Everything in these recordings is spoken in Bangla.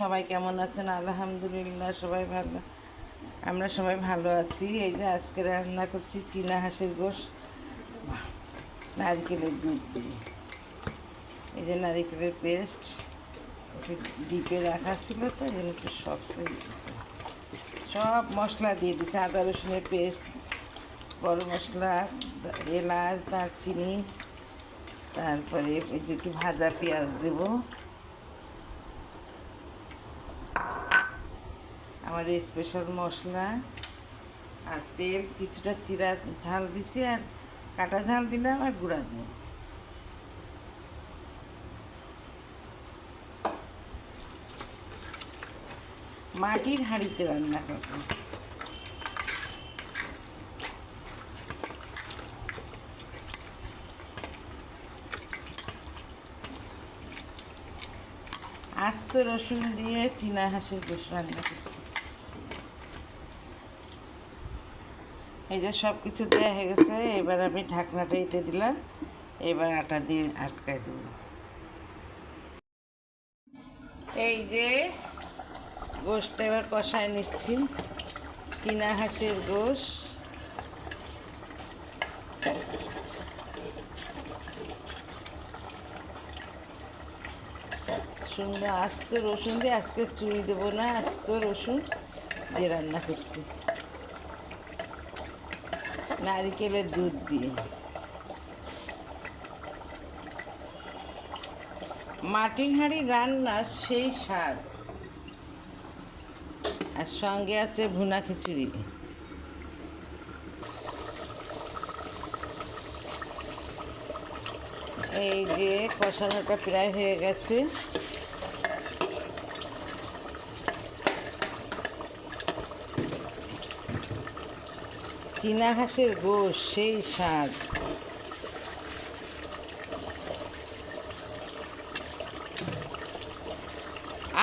সবাই কেমন আছেন? আলহামদুলিল্লাহ সবাই ভালো। আমরা সবাই ভালো আছি। এই যে আজকে রান্না করছি চীনা হাঁসের গোশ নারকেলের দুধ দিয়ে। এই যে নারকেলের পেস্ট একটু ডিপে রাখা ছিল, তো এই জন্য একটু শক্ত হয়ে গেছে। সব মশলা দিয়ে দিচ্ছে, আদা রসুনের পেস্ট, গরম মশলা, এলাচ, দারচিনি, তারপরে এই যে একটু ভাজা পেঁয়াজ দেবো, আমাদের স্পেশাল মশলা আর তেল, কিছুটা চিরা ঝাল দিছি, আর কাটা ঝাল দিলাম, আর গুঁড়া দিলাম। মাটির হাঁড়িতে রান্না করবো। আস্ত রসুন দিয়ে চীনা হাঁসের গোশ রান্না করছি। এই যে সব কিছু দেওয়া হয়ে গেছে, এবার আমি ঢাকনাটা এঁটে দিলাম, এবার আটা দিয়ে আটকায় দেব। এই যে গোশটা এবার কষায় নিচ্ছি, চীনা হাঁসের গোশ। সুন্দর আস্ত রসুন দিয়ে, আজকে চুই দেবো না, আস্ত রসুন দিয়ে রান্না করছি নারিকেলের দুধ দিয়ে। মাটির হাঁড়ি রান্না সেই স্বাদ। আর সঙ্গে আছে ভুনা খিচুড়ি। এই যে কষানোটা প্রায় হয়ে গেছে। চীনা হাঁসের গোশ সেই স্বাদ।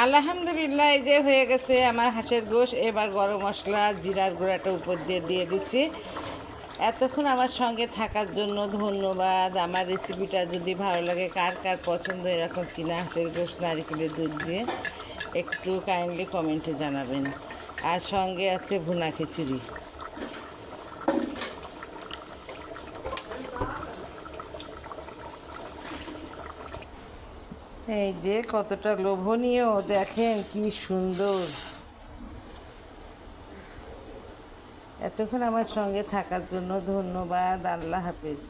আলহামদুলিল্লাহ, এই যে হয়ে গেছে আমার হাঁসের গোশ। এবার গরম মশলা, জিরার গুঁড়াটা উপর দিয়ে দিচ্ছি। এতক্ষণ আমার সঙ্গে থাকার জন্য ধন্যবাদ। আমার রেসিপিটা যদি ভালো লাগে, কার কার পছন্দ এরকম চীনা হাঁসের গোশ নারিকেলের দুধ দিয়ে, একটু কাইন্ডলি কমেন্টে জানাবেন। আর সঙ্গে আছে ভুনা খিচুড়ি। এই যে কতটা লোভনীয়, দেখেন কি সুন্দর। এতক্ষণ আমার সঙ্গে থাকার জন্য ধন্যবাদ। আল্লাহ হাফেজ।